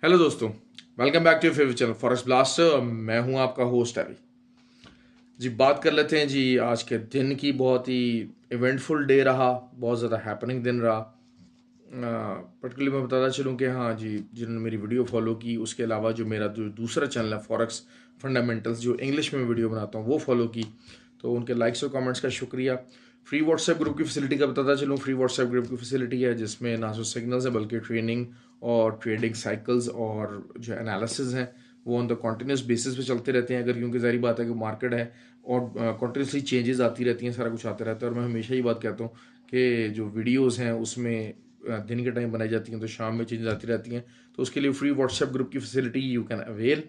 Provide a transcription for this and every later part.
Hello दोस्तों, welcome back to your favourite channel Forex Blaster. मैं हूं आपका होस्ट अभी। जी बात कर लेते हैं जी आज के दिन की। बहुत ही इवेंटफुल डे रहा, बहुत ज़्यादा हैपनिंग दिन रहा। पर्टिकुलरली मैं बताता चलूँ कि हाँ जी, जिन्होंने मेरी वीडियो फॉलो की, उसके अलावा जो मेरा जो दूसरा चैनल है फॉरेक्स फंडामेंटल्स, जो इंग्लिश में वीडियो बनाता हूँ, वो फॉलो की, तो उनके लाइक्स और कमेंट्स का शुक्रिया। फ्री व्हाट्सएप ग्रुप की फैसिलिटी का बताता चलूँ। फ्री व्हाट्सएप ग्रुप की फैसिलिटी है जिसमें ना सिर्फ सिग्नल्स है बल्कि ट्रेनिंग और ट्रेडिंग साइकिल्स और जो एनालिसिस हैं वो ऑन द कॉन्टीन्यूस बेसिस पे चलते रहते हैं। अगर क्योंकि ज़ाहिर बात है कि मार्केट है और कॉन्टीन्यूसली चेंजेस आती रहती हैं, सारा कुछ आता रहता है। और मैं हमेशा ही बात कहता हूँ कि जो वीडियोज़ हैं उसमें दिन के टाइम बनाई जाती हैं तो शाम में चेंजेस आती रहती हैं। तो उसके लिए फ्री व्हाट्सएप ग्रुप की फैसिलिटी यू कैन अवेल।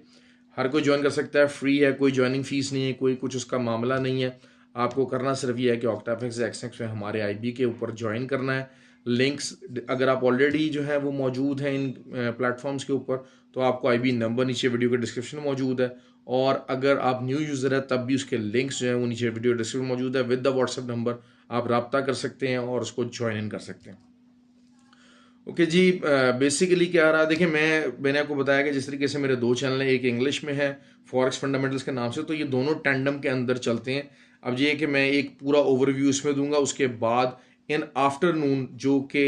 हर कोई ज्वाइन कर सकता है, फ्री है, कोई ज्वाइनिंग फीस नहीं है, कोई कुछ उसका मामला नहीं है। आपको करना सिर्फ ये है कि ऑक्टाफिक्स एक्सनेक्स में हमारे आईबी के ऊपर ज्वाइन करना है। लिंक्स अगर आप ऑलरेडी जो है वो मौजूद हैं इन प्लेटफॉर्म्स के ऊपर, तो आपको आईबी नंबर नीचे वीडियो के डिस्क्रिप्शन में मौजूद है। और अगर आप न्यू यूज़र है तब भी उसके लिंक्स जो हैं वो नीचे वीडियो डिस्क्रिप्शन में मौजूद है। विद द व्हाट्सएप नंबर आप रब्ता कर सकते हैं और उसको ज्वाइन इन कर सकते हैं। ओके जी, बेसिकली क्या रहा, देखिए मैंने आपको बताया कि जिस तरीके से मेरे दो चैनल हैं, एक इंग्लिश में है फॉरेक्स फंडामेंटल्स के नाम से, तो ये दोनों टैंडम के अंदर चलते हैं। अब ये है कि मैं एक पूरा ओवरव्यू इसमें दूंगा, उसके बाद इन आफ्टरनून जो कि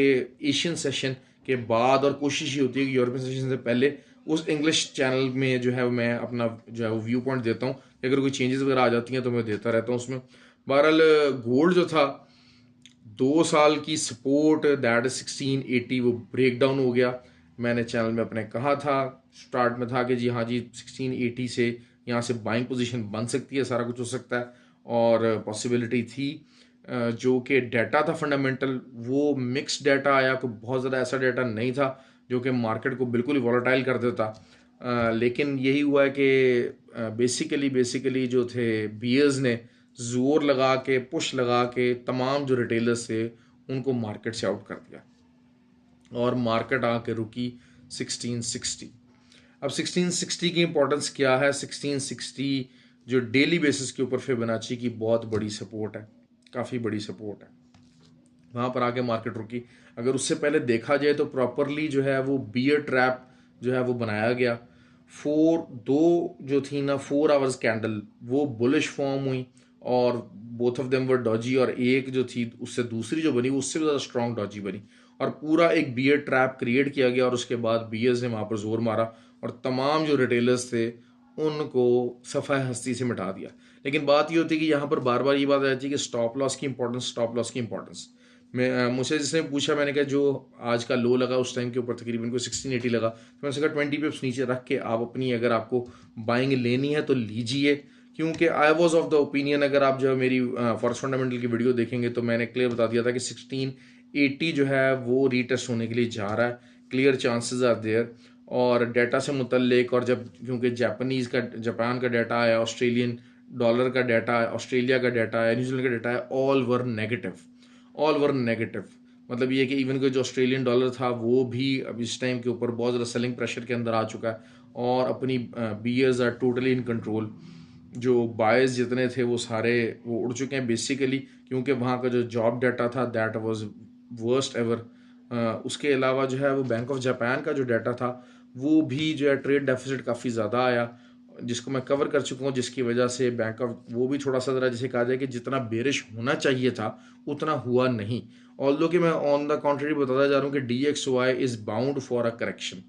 एशियन सेशन के बाद, और कोशिश ये होती है कि यूरोपियन सेशन से पहले उस इंग्लिश चैनल में जो है मैं अपना जो है वो व्यू पॉइंट देता हूँ। अगर कोई चेंजेस वगैरह आ जाती हैं तो मैं देता रहता हूँ उसमें। बहरहाल गोल्ड जो था, 2 साल की सपोर्ट दैट 1680 वो ब्रेक डाउन हो गया। मैंने चैनल में अपने कहा था, स्टार्ट में था कि जी हाँ जी 1680 से यहाँ से बाइंग पोजीशन बन सकती है, सारा कुछ हो सकता है, और पॉसिबिलिटी थी। जो कि डाटा था फंडामेंटल, वो मिक्स डाटा आया, कोई बहुत ज़्यादा ऐसा डाटा नहीं था जो कि मार्केट को बिल्कुल ही वॉलेटाइल कर देता। लेकिन यही हुआ है कि बेसिकली जो थे बियर्स ने जोर लगा के, पुश लगा के तमाम जो रिटेलर्स थे उनको मार्केट से आउट कर दिया और मार्केट आके रुकी 1660। अब 1660 की इंपॉर्टेंस क्या है? 1660 जो डेली बेसिस के ऊपर फिबोनाची की बहुत बड़ी सपोर्ट है, काफ़ी बड़ी सपोर्ट है, वहाँ पर आके मार्केट रुकी। अगर उससे पहले देखा जाए तो प्रॉपरली जो है वो बियर ट्रैप जो है वो बनाया गया। दो जो थी ना 4 आवर्स कैंडल, वो बुलिश फॉर्म हुई और both of them were Doge, और एक जो थी उससे दूसरी जो बनी वो उससे भी ज़्यादा स्ट्रॉन्ग डॉजी बनी, और पूरा एक बियर ट्रैप क्रिएट किया गया। और उसके बाद बियर्स ने वहाँ पर जोर मारा और तमाम जो रिटेलर्स थे उनको सफ़ा हस्ती से मिटा दिया। लेकिन बात ये होती है कि यहाँ पर बार बार ये बात आ जाती है कि स्टॉप लॉस की इंपॉर्टेंस, स्टॉप लॉस की इंपॉर्टेंस। मैं मुझसे जिसने पूछा, मैंने कहा जो आज का लो लगा उस टाइम के ऊपर तकरीबन को 1680 लगा, तो मैंने कहा 20 पिप्स नीचे रख के आप अपनी, अगर आपको बाइंग लेनी है तो लीजिए। क्योंकि I was of the opinion, अगर आप जो है मेरी फॉरेक्स फंडामेंटल की वीडियो देखेंगे तो मैंने क्लियर बता दिया था कि 1680 जो है वो रीटेस्ट होने के लिए जा रहा है, क्लियर चांसेस आर देयर। और डाटा से मुतल्लिक, और जब क्योंकि जापान का डाटा आया, ऑस्ट्रेलियन डॉलर का डाटा आया, ऑस्ट्रेलिया का डाटा आया, न्यूजीलैंड का डाटा आया, all were negative, all were negative. मतलब ये कि इवन कि जो ऑस्ट्रेलियन डॉलर था वो भी अब इस टाइम के ऊपर बहुत ज़्यादा सेलिंग प्रेशर के अंदर आ चुका है, और अपनी bears are totally in control. जो बायर्स जितने थे वो सारे वो उड़ चुके हैं बेसिकली, क्योंकि वहाँ का जो जॉब डाटा था दैट वाज वर्स्ट एवर। उसके अलावा जो है वो बैंक ऑफ जापान का जो डाटा था वो भी जो है ट्रेड डेफिसिट काफ़ी ज़्यादा आया, जिसको मैं कवर कर चुका हूँ, जिसकी वजह से बैंक ऑफ वो भी थोड़ा सा ज़रा जैसे कहा जाए कि जितना बेरिश होना चाहिए था उतना हुआ नहीं। ऑल्दो कि मैं ऑन द कॉन्ट्री बताता जा रहा हूँ कि DXY is bound for a correction.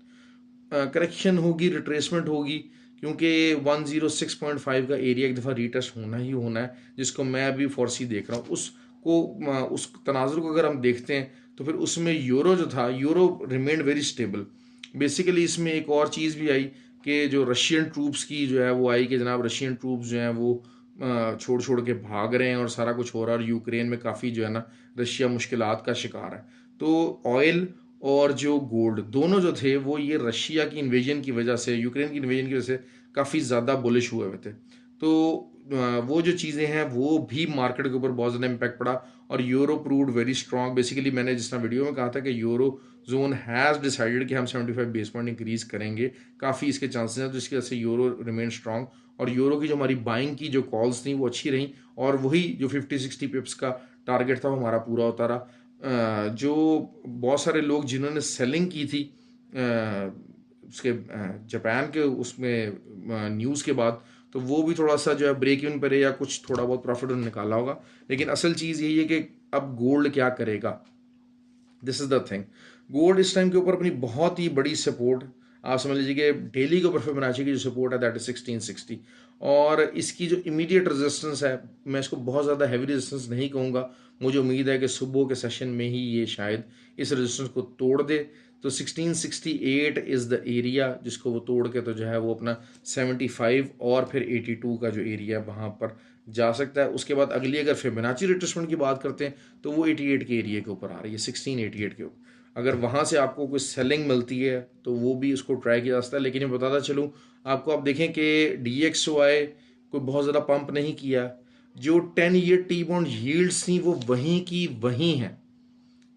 Correction होगी, रिट्रेसमेंट होगी, क्योंकि 106.5 का एरिया एक दफ़ा रीटेस्ट होना ही होना है, जिसको मैं अभी फोर्सी देख रहा हूँ। उस तनाजुर को अगर हम देखते हैं तो फिर उसमें यूरो जो था, euro remained very stable. Basically इसमें एक और चीज़ भी आई कि जो रशियन ट्रूप्स की जो है वो आई कि जनाब रशियन ट्रूप्स जो हैं वो छोड़ छोड़ के भाग रहे हैं और सारा कुछ हो रहा है, और यूक्रेन में काफ़ी जो है ना रशिया मुश्किलात का शिकार है। तो ऑयल और जो गोल्ड दोनों जो थे वो ये रशिया की इन्वेजन की वजह से, यूक्रेन की इन्वेजन की वजह से काफ़ी ज़्यादा बुलिश हुए हुए थे। तो वो जो चीज़ें हैं वो भी मार्केट के ऊपर बहुत ज़्यादा इम्पैक्ट पड़ा, और euro proved very strong. Basically मैंने जिस तरह वीडियो में कहा था कि यूरो जोन हैज़ डिसाइडेड कि हम 75 बेस पॉइंट इंक्रीज करेंगे, काफ़ी इसके चांसेस हैं, तो इसकी वजह से यूरो रिमेन स्ट्रॉन्ग, और यूरो की जो हमारी बाइंग की जो कॉल्स थी वो अच्छी रहीं, और वही जो 50-60 पिप्स का टारगेट था वो हमारा पूरा होता रहा। जो बहुत सारे लोग जिन्होंने सेलिंग की थी उसके जापान के उसमें न्यूज़ के बाद, तो वो भी थोड़ा सा जो है ब्रेक इवन पर है या कुछ थोड़ा बहुत प्रॉफिट उन्होंने निकाला होगा। लेकिन असल चीज़ यही है कि अब गोल्ड क्या करेगा, this is the thing. Gold इस टाइम के ऊपर अपनी बहुत ही बड़ी सपोर्ट, आप समझ लीजिए कि डेली के ऊपर फिबोनाची की जो सपोर्ट है दैट इज 1660, और इसकी जो इमीडिएट रेजिस्टेंस है, मैं इसको बहुत ज़्यादा हैवी रेजिस्टेंस नहीं कहूँगा, मुझे उम्मीद है कि सुबह के सेशन में ही ये शायद इस रेजिस्टेंस को तोड़ दे। तो 1668 इज़ द एरिया जिसको वो तोड़ के तो जो है वो अपना 75 और फिर 82 का जो एरिया है वहाँ पर जा सकता है। उसके बाद अगली अगर फिबोनाची रिट्रेसमेंट की बात करते हैं तो वो 88 के एरिया के ऊपर आ रही है, 1688 के ऊपर। अगर वहाँ से आपको कोई सेलिंग मिलती है तो वो भी उसको ट्राई किया जा सकता है। लेकिन मैं बताता चलूँ आपको, आप देखें कि DXY कोई बहुत ज़्यादा पंप नहीं किया, जो 10 ईयर टी बॉन्ड यील्ड्स थी वो वहीं की वहीं हैं,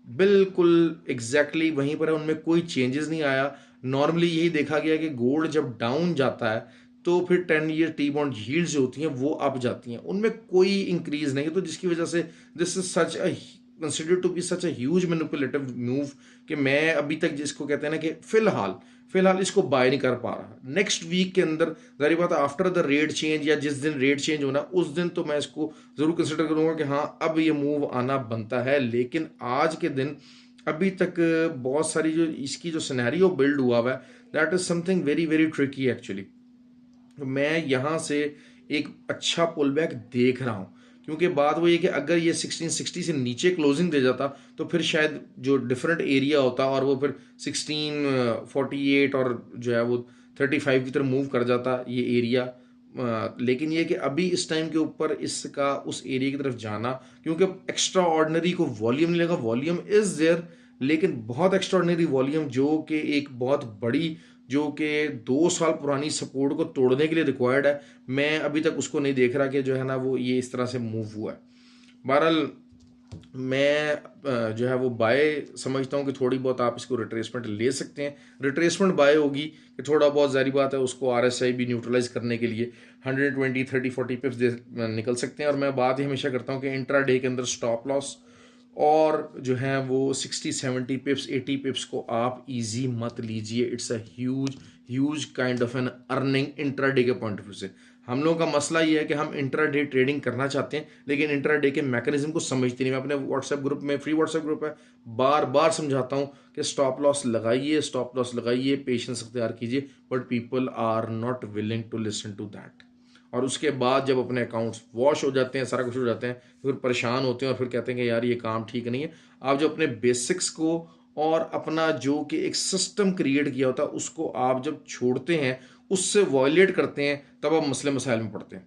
बिल्कुल एग्जैक्टली वहीं पर है, उनमें कोई चेंजेस नहीं आया। नॉर्मली यही देखा गया कि गोल्ड जब डाउन जाता है तो फिर 10 ईयर टी बॉन्ड यील्ड्स जो होती हैं वो अप जाती हैं, उनमें कोई इंक्रीज नहीं है। तो जिसकी वजह से this is such a considered to be such a huge manipulative move कि मैं अभी तक जिसको कहते हैं ना कि फिलहाल इसको बाय नहीं कर पा रहा। नेक्स्ट वीक के अंदर जारी बात आफ्टर द रेट चेंज, या जिस दिन रेट चेंज होना उस दिन तो मैं इसको जरूर कंसिडर करूंगा कि हाँ अब ये मूव आना बनता है। लेकिन आज के दिन अभी तक बहुत सारी जो इसकी जो सिनेरियो बिल्ड हुआ है that is something very very tricky actually. मैं यहाँ से एक अच्छा पुल बैक देख रहा हूँ, क्योंकि बात वो ये कि अगर ये 1660 से नीचे क्लोजिंग दे जाता तो फिर शायद जो डिफरेंट एरिया होता और वो फिर 1648 और जो है वो 35 की तरफ मूव कर जाता ये एरिया। लेकिन ये कि अभी इस टाइम के ऊपर इसका उस एरिया की तरफ जाना, क्योंकि एक्स्ट्रा ऑर्डनरी को वॉल्यूम नहीं लगा, वॉल्यूम इज देयर लेकिन बहुत एक्स्ट्रा ऑर्डनरी वॉल्यूम जो कि एक बहुत बड़ी, जो कि 2 साल पुरानी सपोर्ट को तोड़ने के लिए रिक्वायर्ड है, मैं अभी तक उसको नहीं देख रहा कि जो है ना वो ये इस तरह से मूव हुआ है। बहरहाल मैं जो है वो बाय समझता हूँ कि थोड़ी बहुत आप इसको रिट्रेसमेंट ले सकते हैं। रिट्रेसमेंट बाय होगी कि थोड़ा बहुत जारी बात है उसको RSI भी न्यूट्रलाइज करने के लिए 120 30 40 पिप्स निकल सकते हैं। और मैं बात ही हमेशा करता हूँ कि इंट्रा डे के अंदर स्टॉप लॉस और जो है वो 60 70 पिप्स 80 पिप्स को आप इजी मत लीजिए। It's a huge kind of an earning intraday के पॉइंट ऑफ व्यू से। हम लोगों का मसला ये है कि हम इंट्रा डे ट्रेडिंग करना चाहते हैं लेकिन इंट्रा डे के मैकेनिज्म को समझते नहीं। मैं अपने व्हाट्सएप ग्रुप में, फ्री व्हाट्सएप ग्रुप है, बार बार समझाता हूँ कि स्टॉप लॉस लगाइए, पेशेंस अख्तियार कीजिए, but people are not willing to listen to that. और उसके बाद जब अपने अकाउंट्स वॉश हो जाते हैं, सारा कुछ हो जाते हैं, तो फिर परेशान होते हैं और फिर कहते हैं कि यार ये काम ठीक नहीं है। आप जो अपने बेसिक्स को और अपना जो कि एक सिस्टम क्रिएट किया होता है उसको आप जब छोड़ते हैं, उससे वॉयलेट करते हैं, तब आप मसले मसाइल में पड़ते हैं।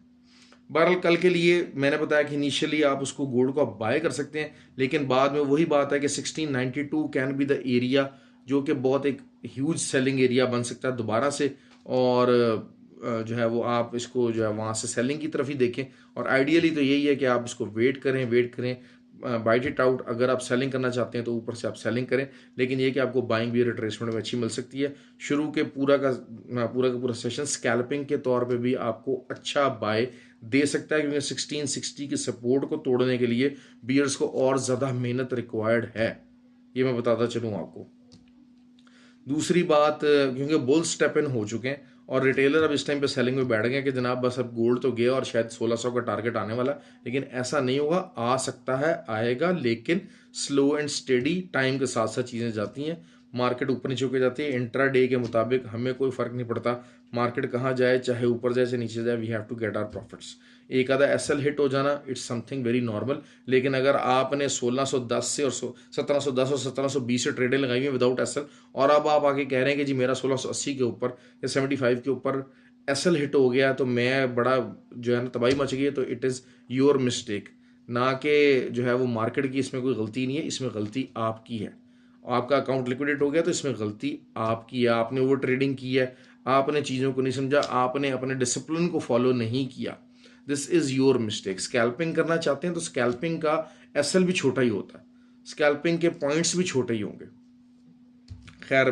बहरहाल कल के लिए मैंने बताया कि इनिशियली आप उसको गोल्ड को आप बाय कर सकते हैं, लेकिन बाद में वही बात है कि 1692 कैन बी द एरिया जो कि बहुत एक ह्यूज सेलिंग एरिया बन सकता है दोबारा से। और जो है वो आप इसको जो है वहाँ से सेलिंग की तरफ ही देखें। और आइडियली तो यही है कि आप इसको वेट करें, बाइट इट आउट। अगर आप सेलिंग करना चाहते हैं तो ऊपर से आप सेलिंग करें, लेकिन ये कि आपको बाइंग भी रिट्रेसमेंट में अच्छी मिल सकती है। शुरू के पूरा का पूरा सेशन स्कैल्पिंग के तौर पे भी आपको अच्छा बाय दे सकता है, क्योंकि 1660 की सपोर्ट को तोड़ने के लिए बियर्स को और ज़्यादा मेहनत रिक्वायर्ड है, ये मैं बताता चलूँ आपको। दूसरी बात, क्योंकि बुल स्टेप इन हो चुके हैं और रिटेलर अब इस टाइम पे सेलिंग में बैठ गए कि जनाब बस अब गोल्ड तो गया और शायद 1600 का टारगेट आने वाला, लेकिन ऐसा नहीं होगा। आ सकता है, आएगा, लेकिन स्लो एंड स्टेडी टाइम के साथ साथ चीज़ें जाती हैं। मार्केट ऊपर नीचे होकर जाती है। इंट्रा डे के मुताबिक हमें कोई फ़र्क नहीं पड़ता मार्केट कहाँ जाए, चाहे ऊपर जाए चाहे नीचे जाए, we have to get our profits. एक आधा SL हिट हो जाना इट्स समथिंग वेरी नॉर्मल, लेकिन अगर आपने 1610 से और 1710 और 1720 से ट्रेडें लगाई हुई विदाउट SL, और अब आप आके कह रहे हैं कि जी मेरा 1680 के ऊपर या 75 के ऊपर SL हिट हो गया तो मैं बड़ा जो है ना तबाही मच गई है, तो इट इज़ योर मिस्टेक, ना कि जो है वो मार्केट की इसमें कोई गलती नहीं है, इसमें गलती आपकी है। आपका अकाउंट लिक्विडेट हो गया तो इसमें गलती आपकी है, आपने ओवर ट्रेडिंग की है, आपने चीज़ों को नहीं समझा, आपने अपने डिसिप्लिन को फॉलो नहीं किया। This is your mistake. Scalping करना चाहते हैं तो स्कैल्पिंग का SL भी छोटा ही होता है, स्कैल्पिंग के पॉइंट्स भी छोटे ही होंगे। खैर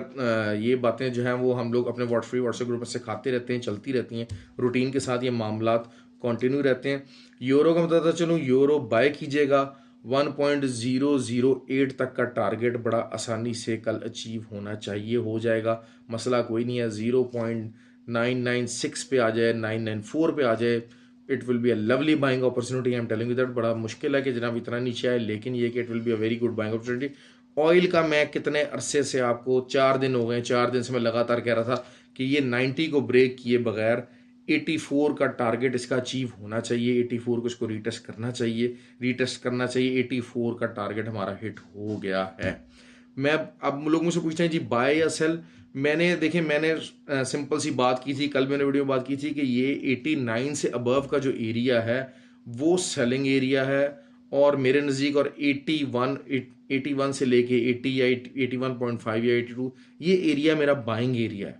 ये बातें जो हैं वो हम लोग अपने व्हाट्सएप ग्रुप में सिखाते रहते हैं, चलती रहती हैं, रूटीन के साथ ये मामलात कंटिन्यू रहते हैं। यूरो का बताता चलूँ, यूरो बाय कीजिएगा 1.008 तक का टारगेट बड़ा आसानी से कल अचीव होना चाहिए, हो जाएगा, मसला कोई नहीं है। 0.996 पे आ जाए, 994 पे आ जाए, it will be a lovely buying opportunity. I am telling you that. बड़ा मुश्किल है कि जनाब इतना नीचे आए, लेकिन ये कि it will be a very good buying opportunity. Oil का मैं कितने अरसे से आपको, 4 दिन हो गए, 4 दिन से मैं लगातार कह रहा था कि ये 90 को ब्रेक किए बगैर 84 का टारगेट इसका अचीव होना चाहिए। 84 को इसको रीटेस्ट करना चाहिए, रीटेस्ट करना चाहिए। 84 का टारगेट हमारा हिट हो गया है। मैं, अब लोग मुझसे पूछते हैं जी बाय या सेल। मैंने सिंपल सी बात की थी, कल मैंने वीडियो में बात की थी कि ये 89 से अबव का जो एरिया है वो सेलिंग एरिया है, और मेरे नज़दीक, और 81 से लेके 80 या 81.5 या 82, ये एरिया मेरा बाइंग एरिया है।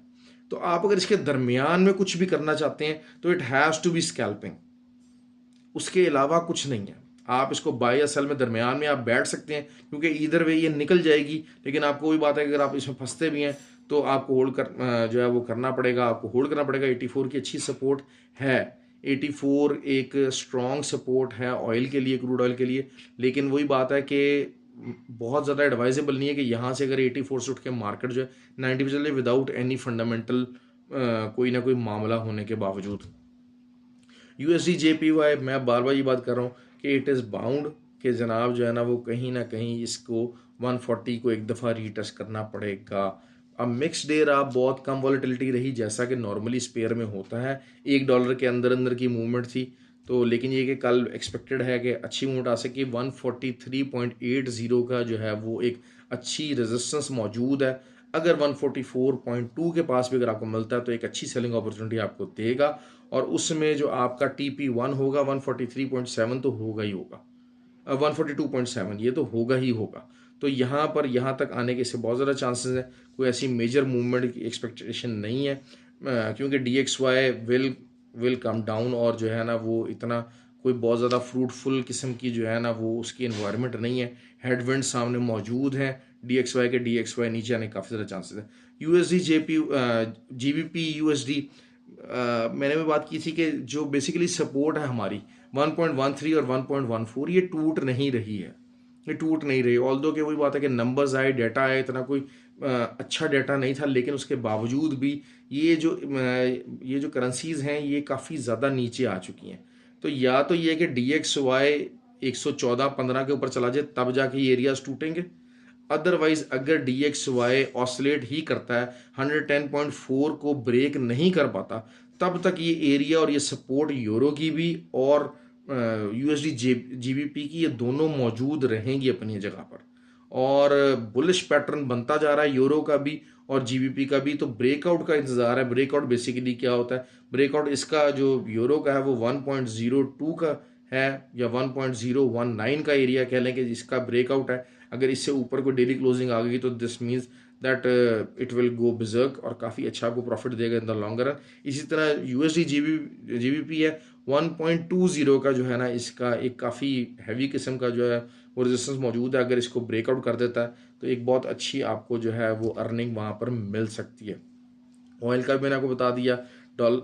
तो आप अगर इसके दरमियान में कुछ भी करना चाहते हैं तो it has to be scalping, उसके अलावा कुछ नहीं है। आप इसको बाय या सेल में दरमियान में आप बैठ सकते हैं, क्योंकि इधर वे ये निकल जाएगी। लेकिन आपको वही बात है कि अगर आप इसमें फंसते भी हैं तो आपको होल्ड कर जो है वो करना पड़ेगा, आपको होल्ड करना पड़ेगा। 84 की अच्छी सपोर्ट है, 84 एक स्ट्रॉन्ग सपोर्ट है ऑयल के लिए, क्रूड ऑयल के लिए। लेकिन वही बात है कि बहुत ज़्यादा एडवाइजेबल नहीं है कि यहाँ से अगर 84 से उठ के मार्केट जो है 90 पे चले विदाउट एनी फंडामेंटल कोई ना कोई मामला होने के बावजूद। यूएसडी जेपीवाई, मैं बार बार ये बात कर रहा हूँ कि इट इज़ बाउंड, कि जनाब जो है ना वो कहीं ना कहीं इसको 140 को एक दफ़ा रीटेस्ट करना पड़ेगा। अब मिक्स डे रहा, बहुत कम वॉलेटिलिटी रही, जैसा कि नॉर्मली स्पेयर में होता है। $1 के अंदर अंदर की मूवमेंट थी, तो लेकिन ये कि कल एक्सपेक्टेड है कि अच्छी मूवमेंट आ सके। 143.80 का जो है वो एक अच्छी रेजिस्टेंस मौजूद है। अगर 144.2 के पास भी अगर आपको मिलता है तो एक अच्छी सेलिंग अपॉर्चुनिटी आपको देगा, और उसमें जो आपका TP1 होगा 143.7 तो होगा ही होगा, 142.7 ये तो होगा ही होगा। तो यहाँ पर, यहाँ तक आने के इससे बहुत ज़्यादा चांसेस है। कोई ऐसी मेजर मूवमेंट की एक्सपेक्टेशन नहीं है, क्योंकि DXY विल कम डाउन, और जो है ना वो इतना कोई बहुत ज़्यादा फ्रूटफुल किस्म की जो है ना वो उसकी इन्वायरमेंट नहीं है। हेडविंड सामने मौजूद हैं, DXY नीचे आने के काफ़ी ज़्यादा चांसेस है। USD JP GBP USD, मैंने भी बात की थी कि जो बेसिकली सपोर्ट है हमारी 1.13 और 1.14, ये टूट नहीं रही है, ये टूट नहीं रही। ऑल्दो कि वही बात है कि नंबर्स आए, डाटा आए, इतना कोई अच्छा डाटा नहीं था, लेकिन उसके बावजूद भी ये जो करेंसीज हैं ये काफ़ी ज़्यादा नीचे आ चुकी हैं। तो या तो ये कि DXY 114.15 के ऊपर चला जाए, तब जाके ये एरियाज टूटेंगे। अदरवाइज अगर DXY ऑसिलेट ही करता है, 110.4 को ब्रेक नहीं कर पाता, तब तक ये एरिया और ये सपोर्ट यूरो की भी और USD GBP की, ये दोनों मौजूद रहेंगी अपनी जगह पर। और बुलिश पैटर्न बनता जा रहा है यूरो का भी और GBP का भी। तो ब्रेकआउट का इंतजार है। ब्रेकआउट बेसिकली क्या होता है? ब्रेकआउट इसका जो यूरो का है वो 1.02 का है, या 1.019 का एरिया कह लें कि जिसका ब्रेकआउट है। अगर इससे ऊपर कोई डेली क्लोजिंग आ गई तो this means that it will go बिजर्क, और काफ़ी अच्छा आपको प्रॉफिट देगा इन द लॉन्ग रन। इसी तरह USD GBP है 1.20 का जो है ना, इसका एक काफ़ी हैवी किस्म का जो है वो रेजिस्टेंस मौजूद है। अगर इसको ब्रेकआउट कर देता है तो एक बहुत अच्छी आपको जो है वो अर्निंग वहाँ पर मिल सकती है। ऑयल का भी मैंने आपको बता दिया,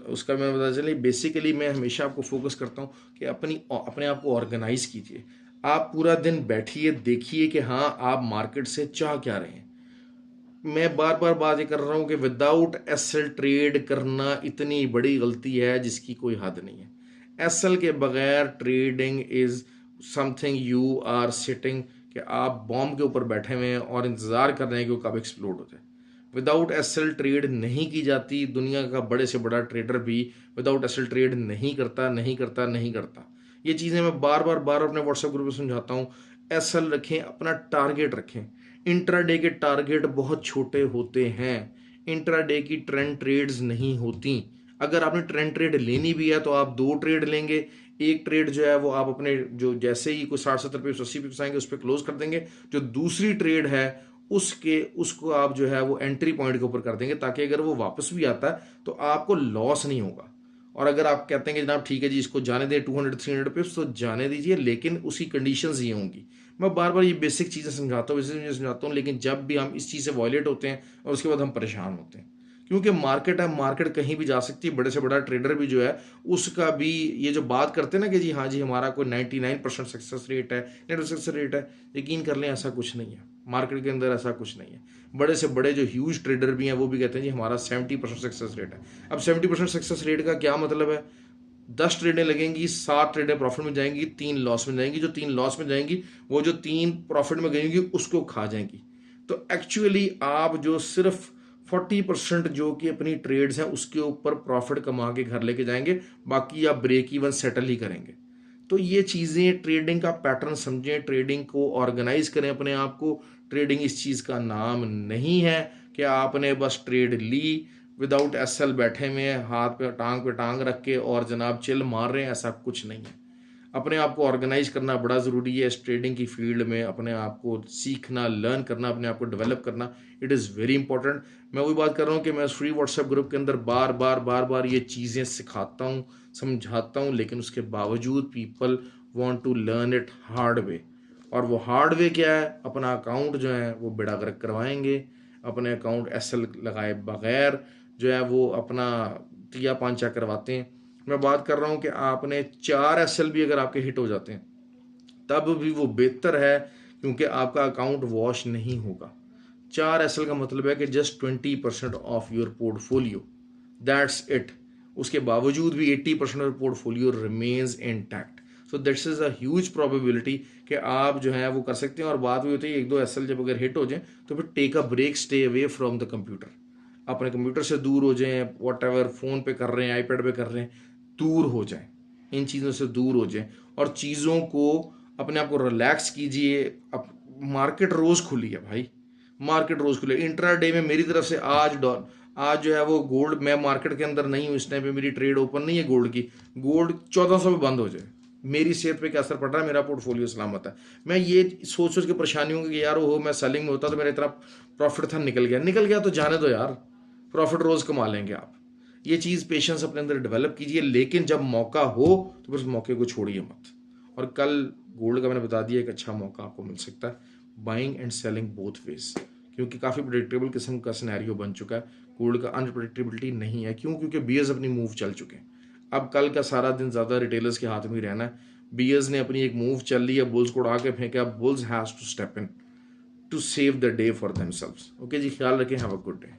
उसका मैंने बता चलिए। बेसिकली मैं हमेशा आपको फोकस करता हूँ कि अपने आप को ऑर्गेनाइज कीजिए। आप पूरा दिन बैठिए, देखिए कि हाँ आप मार्केट से चाह क्या रहे हैं। मैं बार बार बात ये कर रहा हूँ कि विदाउट एसएल ट्रेड करना इतनी बड़ी गलती है जिसकी कोई हद नहीं है। एसएल के बगैर trading is something you are sitting, कि आप बॉम्ब के ऊपर बैठे हुए हैं और इंतज़ार कर रहे हैं कि वो कब एक्सप्लोड हो जाए। विदाउट एसएल ट्रेड नहीं की जाती। दुनिया का बड़े से बड़ा ट्रेडर भी विदाउट एसएल ट्रेड नहीं करता, नहीं करता, नहीं करता। ये चीज़ें मैं बार अपने व्हाट्सएप ग्रुप में समझाता हूँ। एसएल रखें, अपना टारगेट रखें। इंट्राडे के टारगेट बहुत छोटे होते हैं, इंट्राडे की ट्रेंड ट्रेड्स नहीं होती। अगर आपने ट्रेंड ट्रेड लेनी भी है तो आप 2 ट्रेड लेंगे। एक ट्रेड जो है वो आप अपने जो जैसे ही कोई 60-70 पे 80 पे आएंगे उस पर क्लोज कर देंगे। जो दूसरी ट्रेड है उसको आप जो है वो एंट्री पॉइंट के ऊपर कर देंगे, ताकि अगर वो वापस भी आता है तो आपको लॉस नहीं होगा। और अगर आप कहते हैं कि जनाब ठीक है जी इसको जाने दें 200-300 पिप्स, तो जाने दीजिए, लेकिन उसी कंडीशंस ये होंगी। मैं बार बार ये बेसिक चीज़ें समझाता हूँ, लेकिन जब भी हम इस चीज़ से वॉयलेट होते हैं और उसके बाद हम परेशान होते हैं। क्योंकि मार्केट है, मार्केट कहीं भी जा सकती है। बड़े से बड़ा ट्रेडर भी जो है उसका भी ये जो बात करते हैं ना कि जी हाँ जी हमारा कोई 99% सक्सेस रेट है, नेट सक्सेस रेट है, यकीन कर लें ऐसा कुछ नहीं है। मार्केट के अंदर ऐसा कुछ नहीं है। बड़े से बड़े जो ह्यूज ट्रेडर भी हैं वो भी कहते हैं जी हमारा 70% सक्सेस रेट है। अब 70% सक्सेस रेट का क्या मतलब है? 10 ट्रेडें लगेंगी, 7 ट्रेडें प्रॉफिट में जाएंगी, 3 लॉस में जाएंगी। जो 3 लॉस में जाएंगी वो जो 3 प्रॉफिट में गएंगी उसको खा जाएंगी। तो एक्चुअली आप जो सिर्फ 40% जो कि अपनी ट्रेड्स हैं उसके ऊपर प्रॉफिट कमा के घर लेके जाएंगे, बाकी आप ब्रेक इवन सेटल ही करेंगे। तो ये चीज़ें, ट्रेडिंग का पैटर्न समझें, ट्रेडिंग को ऑर्गेनाइज करें अपने आप को। ट्रेडिंग इस चीज़ का नाम नहीं है कि आपने बस ट्रेड ली विदाउट एसएल बैठे हुए हैं, हाथ पे टांग रख के और जनाब चिल मार रहे हैं, ऐसा कुछ नहीं है। अपने आप को ऑर्गेनाइज करना बड़ा ज़रूरी है इस ट्रेडिंग की फील्ड में। अपने आप को सीखना, लर्न करना, अपने आप को डेवलप करना, इट इज़ वेरी इंपॉर्टेंट। मैं वही बात कर रहा हूँ कि मैं फ्री व्हाट्सएप ग्रुप के अंदर बार बार ये चीज़ें सिखाता हूँ, समझाता हूँ, लेकिन उसके बावजूद people want to learn it hard way. और वो हार्ड वे क्या है? अपना अकाउंट जो है वो बेड़ा गर्क करवाएंगे, अपने अकाउंट एसएल लगाए बगैर जो है वो अपना तिया पांचा करवाते हैं। मैं बात कर रहा हूँ कि आपने 4 एसएल भी अगर आपके हिट हो जाते हैं तब भी वो बेहतर है, क्योंकि आपका अकाउंट वॉश नहीं होगा। 4 एसएल का मतलब है कि just 20% of your portfolio, that's it. उसके बावजूद भी 80% of portfolio remains intact. So that's is a huge probability कि आप जो है वो कर सकते हैं। और बात भी होती है 1-2 एसएल जब अगर हिट हो जाए तो फिर take a break, stay away from the computer. अपने कंप्यूटर से दूर हो जाएं, वॉट एवर फ़ोन पे कर रहे हैं, आईपैड पे कर रहे हैं, दूर हो जाएं, इन चीज़ों से दूर हो जाएं और चीज़ों को अपने आप को रिलैक्स कीजिए। अब मार्केट रोज़ खुली है भाई, मार्केट रोज़ खुली है। इंट्रा डे में मेरी तरफ से आज जो है वो गोल्ड, मैं मार्केट के अंदर नहीं हूँ इस टाइम पे, मेरी ट्रेड ओपन नहीं है गोल्ड की। गोल्ड 1400 पे बंद हो जाए, मेरी सेहत पे क्या असर पड़ रहा है? मेरा पोर्टफोलियो सलामत है। मैं ये सोच के परेशानी हूँ कि यार हो मैं सेलिंग में होता तो मेरा इतना प्रॉफिट था, निकल गया तो जाने दो यार, प्रॉफिट रोज़ कमा लेंगे आप। ये चीज़ पेशेंस अपने अंदर डेवलप कीजिए, लेकिन जब मौका हो तो फिर उस मौके को छोड़िए मत। और कल गोल्ड का मैंने बता दिया एक अच्छा मौका आपको मिल सकता है, buying and selling both ways, क्योंकि काफ़ी प्रेडिक्टेबल किस्म का सिनेरियो बन चुका है। गोल्ड का अनप्रेडिक्टेबिलिटी नहीं है। क्यों? क्योंकि बीयर्स अपनी मूव चल चुके हैं। अब कल का सारा दिन ज़्यादा रिटेलर्स के हाथ में ही रहना है। बीयर्स ने अपनी एक मूव चल ली है, बुल्स को उड़ा के फेंका। Bulls has to step in to save the day for themselves. Okay जी, ख्याल रखें, हैव अ गुड डे।